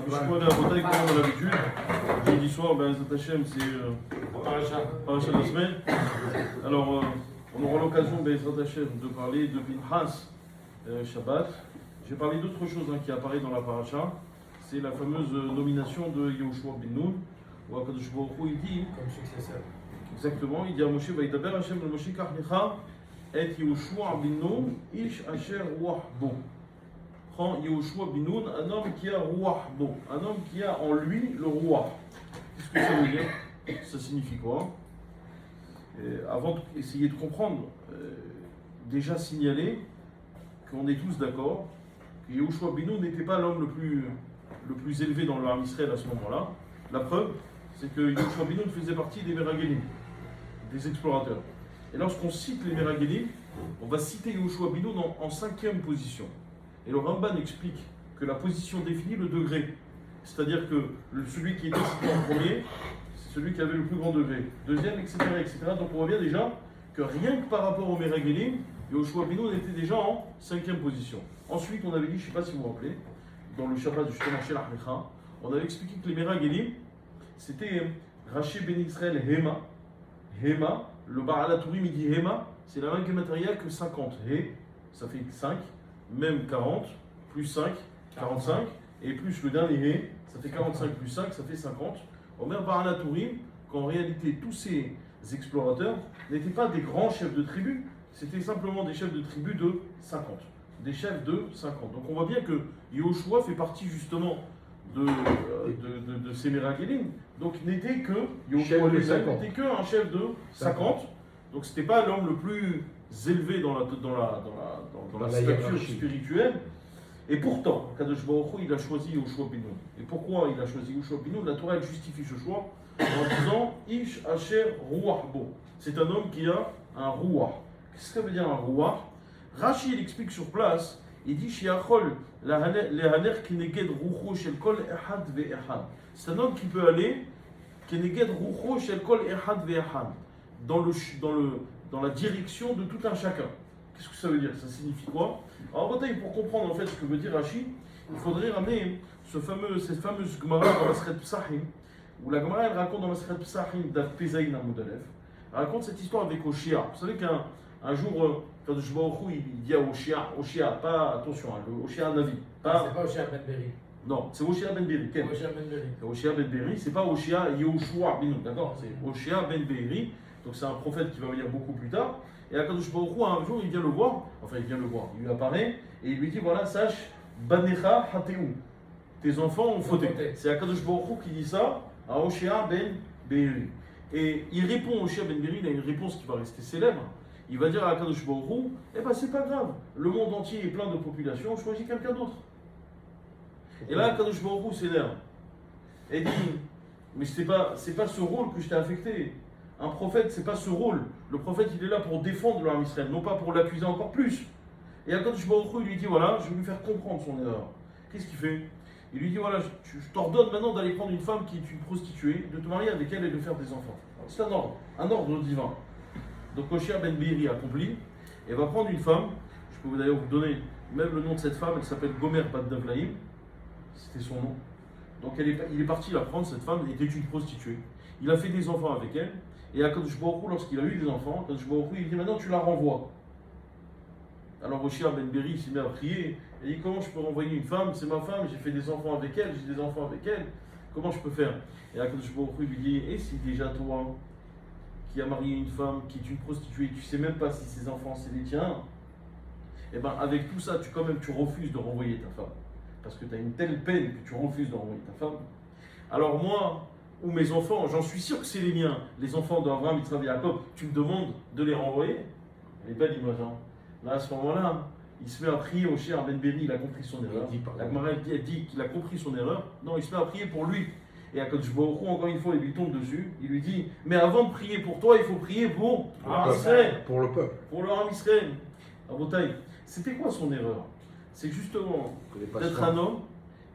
Je connais la bataille comme on a l'habitude. Jeudi soir, ben, Zat Hashem, c'est Parashat de la semaine. Alors, on aura l'occasion, ben, Zat Hashem, de parler de Pinchas Shabbat. J'ai parlé d'autre chose qui apparaît dans la paracha. C'est la fameuse nomination de Yehoshua ben Nun, où Akadosh Baruch Hu, il dit, comme successeur. Exactement, il dit à Moshe, Vaïdaber Hashem le Moshe Kachnecha et Yehoshua ben Nun, Ish Asher Ruach Bo. Prend Yehoshua ben Nun, un homme qui a Ruach Bo, un homme qui a en lui le Ruach. Qu'est-ce que ça veut dire? Ça signifie quoi? Avant d'essayer de comprendre, déjà signaler qu'on est tous d'accord que Yehoshua ben Nun n'était pas l'homme le plus élevé dans le Ham Israël à ce moment-là. La preuve, c'est que Yehoshua ben Nun faisait partie des Meragelim, des explorateurs. Et lorsqu'on cite les Meragelim, on va citer Yehoshua ben Nun en 5e position. Et le Ramban explique que la position définit le degré. C'est-à-dire que celui qui était cité en premier, c'est celui qui avait le plus grand degré. Deuxième, etc., etc. Donc on voit bien déjà que rien que par rapport aux Meragelim, Yehoshua ben Nun était déjà en 5e position. Ensuite, on avait dit, je ne sais pas si vous vous rappelez, dans le Shabbat du Shema Shel Achlecha, on avait expliqué que les Meragelim, c'était Raché ben Israël Hema. Hema, le Ba'alatourim il dit Hema, c'est la même matérielle que 50. He, ça fait 5, même 40, plus 5, 45, et plus le dernier He, ça fait 45 plus 5, ça fait 50. Omer Ba'alatourim, qu'en réalité tous ces explorateurs n'étaient pas des grands chefs de tribu, c'était simplement des chefs de tribu de 50. Des chefs de 50. Donc on voit bien que Yehoshua fait partie justement de ces Meragelim. Donc n'était que Yehoshua lui-même n'était qu'un chef de 50. Donc c'était pas l'homme le plus élevé dans la stature spirituelle. Et pourtant, Kadosh Baruch Hu, il a choisi Yehoshua ben Nun. Et pourquoi il a choisi Yehoshua ben Nun? La Torah elle justifie ce choix en disant Ish Asher Ruach Bo. C'est un homme qui a un Ruach. Qu'est-ce que ça veut dire un Ruach? Rashi il explique sur place, il dit Shiachol lehaner keneged rucho shel kol ehad ve'ehad. C'est un homme qui peut aller keneged rucho shel kol ehad ve'ehad dans la direction de tout un chacun. Qu'est-ce que ça veut dire? Ça signifie quoi? Alors en bataille, pour comprendre en fait ce que veut dire Rashi, il faudrait ramener cette fameuse Gemara dans Masechet Psachim, où la Gemara elle raconte dans Masechet Psachim d'Av Pezaïn Amud Aleph, elle raconte cette histoire avec Oshia. Vous savez qu'un jour, Kadosh Baruch Hu, il dit à Oshia, pas attention, le Oshia Navi. C'est pas Oshia ben Beri. Non, c'est Oshia ben Beri. Oshia ben Beri. Oshia ben Beri, c'est pas Oshia Yehoshua ben Nun, d'accord? C'est Oshia ben Beri, donc c'est un prophète qui va venir beaucoup plus tard. Et Kadosh Baruch Hu, un jour, il vient le voir, il lui apparaît, et il lui dit voilà, sache, Banecha Hateu, tes enfants ont fauté. C'est Kadosh Baruch Hu qui dit ça à Oshia ben Beri. Et il répond à Oshia ben Beri, il a une réponse qui va rester célèbre. Il va dire à Kadosh Baruch Hu, eh ben c'est pas grave, le monde entier est plein de populations, choisis quelqu'un d'autre. Et là, Kadosh Baruch Hu s'énerve. Et dit, mais c'est pas ce rôle que je t'ai affecté. Un prophète, c'est pas ce rôle. Le prophète, il est là pour défendre le Ham Israël, non pas pour l'accuser encore plus. Et Kadosh Baruch Hu, il lui dit, voilà, je vais lui faire comprendre son erreur. Qu'est-ce qu'il fait? Il lui dit, voilà, je t'ordonne maintenant d'aller prendre une femme qui est une prostituée, de te marier avec elle et de faire des enfants. C'est un ordre divin. Donc Oshia ben Beri accomplit et va prendre une femme. Je peux d'ailleurs vous donner même le nom de cette femme. Elle s'appelle Gomer bat Davlaïm. C'était son nom. Donc il est parti la prendre, cette femme. Elle était une prostituée. Il a fait des enfants avec elle. Et à Kadosh Baruch Hu, lorsqu'il a eu des enfants, Kadosh Baruch Hu, il dit maintenant tu la renvoies. Alors Oshia ben Beri s'est mis à prier. Il dit comment je peux renvoyer une femme? C'est ma femme, j'ai fait des enfants avec elle, j'ai des enfants avec elle. Comment je peux faire? Et à Kadosh Baruch Hu lui dit et si déjà toi qui a marié une femme qui est une prostituée, tu ne sais même pas si ses enfants c'est les tiens, et bien avec tout ça, tu refuses de renvoyer ta femme. Parce que tu as une telle peine que tu refuses de renvoyer ta femme. Alors moi, ou mes enfants, j'en suis sûr que c'est les miens, les enfants d'Abraham, Yitzhak et Jacob, tu me demandes de les renvoyer? Elle est belle l'image, hein. Là, à ce moment-là, il se met à prier au Oshia ben Beri, il a compris son erreur. La Gemara elle dit qu'il a compris son erreur. Non, il se met à prier pour lui. Et à Kadosh Baruch Hu, encore une fois, il lui tombe dessus. Il lui dit, mais avant de prier pour toi, il faut prier pour le Ham Israël. Pour le peuple. Pour le Ham Israël. Abotai, c'était quoi son erreur? C'est justement d'être un homme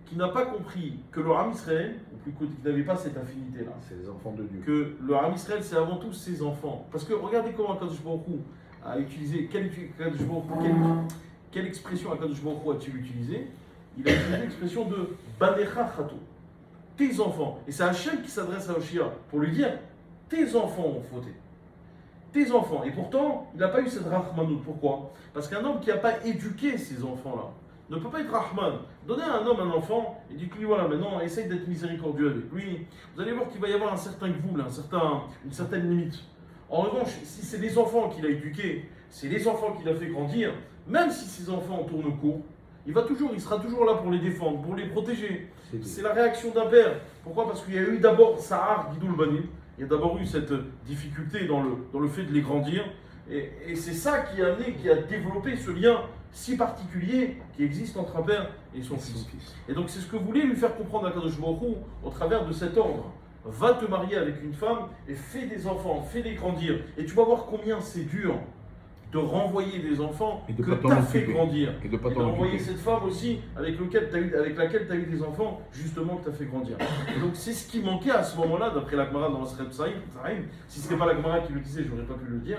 qui n'a pas compris que le Ham Israël, ou plus qui n'avait pas cette affinité-là. C'est les enfants de Dieu. Que le Ham Israël, c'est avant tout ses enfants. Parce que regardez comment Kadosh Baruch Hu a utilisé, quelle expression Kadosh Baruch Hu a-t-il utilisé? il a utilisé l'expression de Banecha Chato. Tes enfants. Et c'est Hachem qui s'adresse à Hoshia pour lui dire tes enfants ont fauté. Tes enfants. Et pourtant, il n'a pas eu cette Rahmanout. Pourquoi? Parce qu'un homme qui n'a pas éduqué ces enfants-là ne peut pas être Rahman. Donner à un homme un enfant et dites-lui voilà, maintenant, essaye d'être miséricordieux avec lui. Vous allez voir qu'il va y avoir un certain gvoul, une certaine limite. En revanche, si c'est les enfants qu'il a éduqués, c'est les enfants qu'il a fait grandir, même si ces enfants tournent court, il sera toujours là pour les défendre, pour les protéger. C'est la réaction d'un père. Pourquoi? Parce qu'il y a eu d'abord Sahar Gidoul Banim. Il y a d'abord eu cette difficulté dans le fait de les grandir. Et c'est ça qui a amené, qui a développé ce lien si particulier qui existe entre un père et son fils. Et donc c'est ce que voulait lui faire comprendre Akadosh Baruch Hu au travers de cet ordre. Va te marier avec une femme et fais des enfants, fais-les grandir. Et tu vas voir combien c'est dur de renvoyer des enfants que tu as fait grandir. Et de renvoyer cette femme aussi avec laquelle tu as eu des enfants, justement, que tu as fait grandir. Et donc c'est ce qui manquait à ce moment-là, d'après la Gemara dans Maseret Saïm. Si ce n'était pas la Gemara qui le disait, je n'aurais pas pu le dire.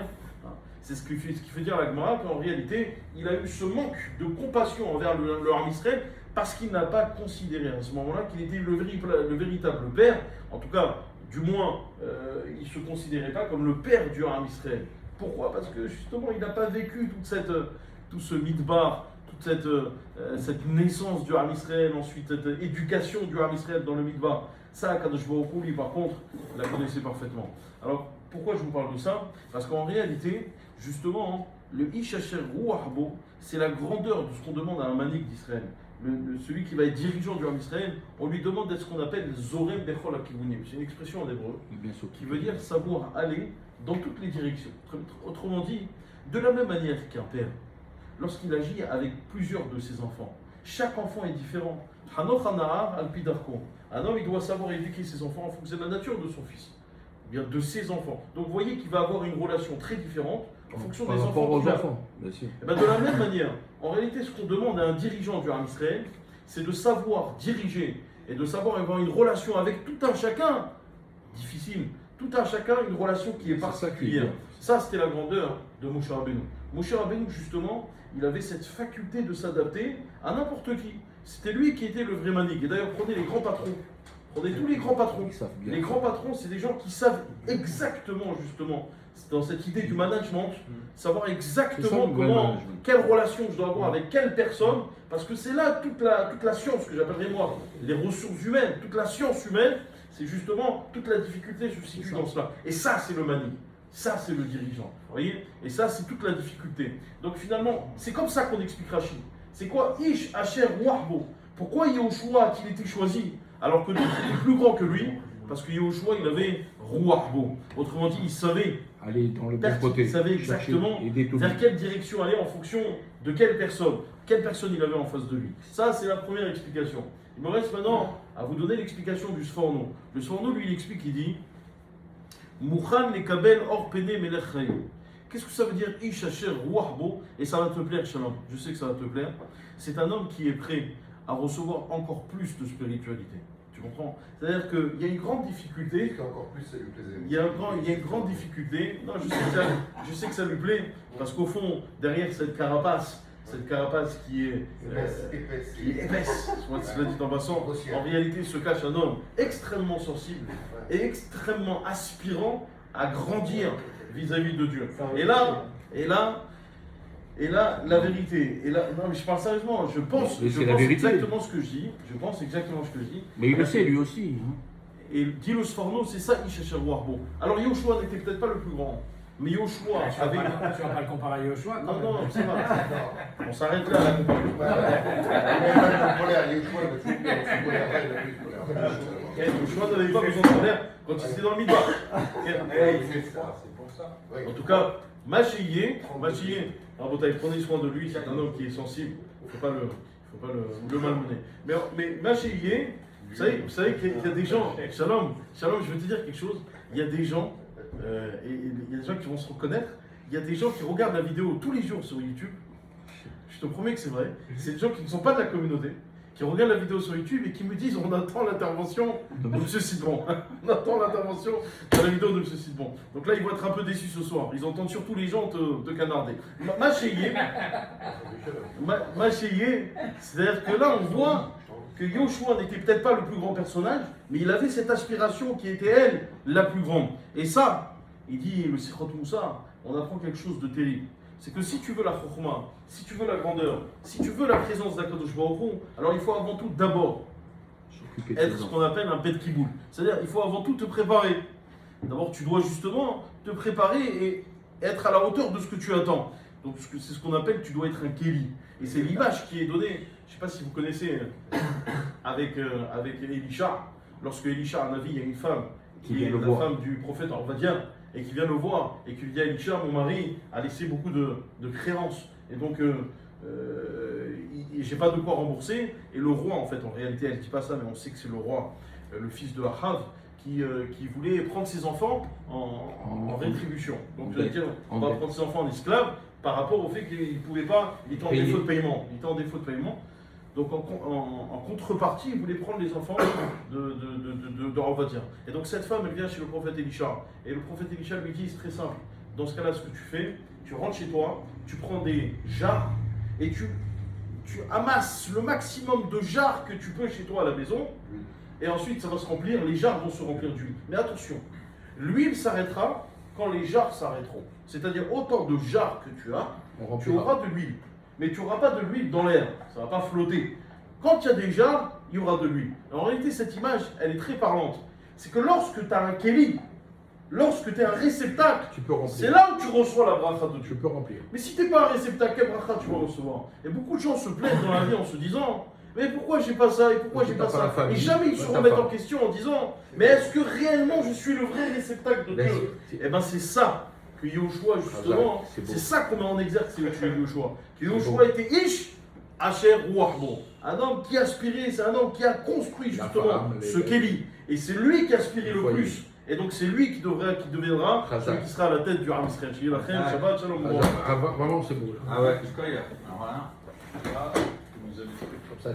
C'est ce qui fait dire à la Gemara qu'en réalité, il a eu ce manque de compassion envers le Ham Israël parce qu'il n'a pas considéré à ce moment-là qu'il était le véritable père. En tout cas, du moins, il ne se considérait pas comme le père du Ham Israël. Pourquoi? Parce que justement, il n'a pas vécu tout ce midbar, toute cette naissance du Ham Israël, ensuite cette éducation du Ham Israël dans le midbar. Ça, Kadosh Baruch Hu, lui, par contre, la connaissait parfaitement. Alors, pourquoi je vous parle de ça? Parce qu'en réalité, justement, le Ish Asher Ruach Bo, c'est la grandeur de ce qu'on demande à un manik d'Israël. Celui qui va être dirigeant du Ham Israël, on lui demande d'être ce qu'on appelle Zorem Bechol HaKivunim. C'est une expression en hébreu qui veut dire savoir aller dans toutes les directions. Autrement dit, de la même manière qu'un père, lorsqu'il agit avec plusieurs de ses enfants, chaque enfant est différent. Hanoch Hanahar Al-Pi Darko. Un homme, il doit savoir éduquer ses enfants en fonction de la nature de son fils, bien de ses enfants. Donc vous voyez qu'il va avoir une relation très différente en fonction des enfants qu'il a. Et bien de la même manière, en réalité, ce qu'on demande à un dirigeant du Ham Israël, c'est de savoir diriger et de savoir avoir une relation avec tout un chacun difficile. Tout un chacun, une relation qui est particulière. Ça, c'était la grandeur de Moshe Rabbeinu. Moshe Rabbeinu, justement, il avait cette faculté de s'adapter à n'importe qui. C'était lui qui était le vrai manik. Et d'ailleurs, prenez les grands patrons. Prenez tous les grands patrons. Les grands patrons, c'est des gens qui savent exactement, justement, dans cette idée du management, savoir exactement quelle relation je dois avoir avec quelle personne, parce que c'est là toute la science que j'appellerais moi, les ressources humaines, toute la science humaine, c'est justement toute la difficulté se situe dans cela. Et ça, c'est le mani. Ça, c'est le dirigeant. Vous voyez? Et ça, c'est toute la difficulté. Donc finalement, c'est comme ça qu'on explique Rachid. C'est quoi Ish Asher Wahbo? Pourquoi Yehoshua a-t-il été choisi alors que d'autres étaient plus grands que lui? Parce que Yehoshua, il avait Ruachbo. Autrement dit, il savait aller dans le bon côté. Il savait exactement vers quelle direction aller en fonction de quelle personne il avait en face de lui. Ça, c'est la première explication. Il me reste maintenant à vous donner l'explication du Sforno. Le Sforno, lui, il explique, il dit Mouchan lekabel or pene melech chayim. Qu'est-ce que ça veut dire Ish Asher Ruachbo? Et ça va te plaire, Shalom. Je sais que ça va te plaire. C'est un homme qui est prêt à recevoir encore plus de spiritualité. Tu comprends? C'est-à-dire qu'il y a une grande difficulté. Encore plus, ça lui plaisait. Il y a une grande difficulté. Non, je sais que ça lui plaît, parce qu'au fond, derrière cette carapace qui est épaisse, cela dit en passant, en réalité se cache un homme extrêmement sensible et extrêmement aspirant à grandir vis-à-vis de Dieu. Et là, la vérité. Et là, non, mais je parle sérieusement. Je pense exactement ce que je dis. Mais il le sait lui aussi. Et dit le Sforno, c'est ça, Ish Asher Ruachbo. Alors Yehoshua n'était peut-être pas le plus grand, mais Yehoshua avait. Tu vas pas le comparer à Yehoshua? Non, ça va. On s'arrête là à la comparaison. Yehoshua n'avait pas besoin de colère quand il était dans le midbar. C'est pour ça. En tout cas, Machié, prenez soin de lui, c'est un homme qui est sensible, il ne faut pas le malmener. Mais Machié, vous savez qu'il y a des gens, Shalom, je veux te dire quelque chose, il y a des gens, et il y a des gens qui vont se reconnaître, il y a des gens qui regardent la vidéo tous les jours sur YouTube, je te promets que c'est vrai, c'est des gens qui ne sont pas de la communauté, qui regardent la vidéo sur YouTube et qui me disent on attend l'intervention de M. Sidbon. On attend l'intervention de la vidéo de M. Sidbon. Donc là, ils vont être un peu déçus ce soir. Ils entendent surtout les gens te canarder. Machéyé, c'est-à-dire que là, on voit que Yoshua n'était peut-être pas le plus grand personnage, mais il avait cette aspiration qui était, elle, la plus grande. Et ça, il dit, le Sikhat Moussa, on apprend quelque chose de terrible. C'est que si tu veux la chokhma, si tu veux la grandeur, si tu veux la présence d'Akadosh Baruch Hu, alors il faut avant tout d'abord être ce qu'on appelle un pet kiboul. C'est-à-dire il faut avant tout te préparer. D'abord tu dois justement te préparer et être à la hauteur de ce que tu attends. Donc c'est ce qu'on appelle, tu dois être un Kéli. Et c'est l'image qui est donnée, je ne sais pas si vous connaissez, avec Elisha. Lorsque Elisha a un avis, il y a une femme qui est la femme du prophète, on va dire, et qui vient le voir et qui lui dit à Elisha, mon mari a laissé beaucoup de créances et donc j'ai pas de quoi rembourser. Et le roi, en fait, en réalité, elle ne dit pas ça, mais on sait que c'est le roi, le fils de Ahav, qui voulait prendre ses enfants en rétribution. Donc il a dit, on va prendre ses enfants en esclaves par rapport au fait qu'il ne pouvait pas, il était en défaut de paiement. Il était en défaut de paiement. Donc en contrepartie, il voulait prendre les enfants de Ravadia. Et donc cette femme, elle vient chez le prophète Elisha. Et le prophète Elisha lui dit, c'est très simple. Dans ce cas-là, ce que tu fais, tu rentres chez toi, tu prends des jarres et tu amasses le maximum de jarres que tu peux chez toi à la maison. Et ensuite, ça va se remplir, les jarres vont se remplir d'huile. Mais attention, l'huile s'arrêtera quand les jarres s'arrêteront. C'est-à-dire autant de jarres que tu as, tu auras de l'huile. Mais tu n'auras pas de l'huile dans l'air, ça ne va pas flotter. Quand il y a des jarres, il y aura de l'huile. En réalité, cette image, elle est très parlante. C'est que lorsque tu as un kéli, lorsque tu es un réceptacle, c'est là où tu reçois la bracha de Dieu. Tu peux remplir. Mais si tu n'es pas un réceptacle, quelle bracha tu vas recevoir? Et beaucoup de gens se plaignent dans la vie en se disant, mais pourquoi j'ai pas ça et pourquoi j'ai pas ça? Et jamais ils se remettent en question en disant, mais est-ce que réellement je suis le vrai réceptacle de Dieu? Eh bien c'est ça que Yoshua justement, c'est ça qu'on met en exergue, c'est Yoshua. Que Yoshua était Ish, Asher Wahbo. Un homme qui aspirait, c'est un homme qui a construit justement ce Kéli. Et c'est lui qui aspirait le plus. Et donc c'est lui qui deviendra celui qui sera à la tête du Ham Israël. Shabbat Shalom. Vraiment, c'est beau. Ah ouais, jusqu'à hier. Alors voilà. Là, vous avez Comme ça,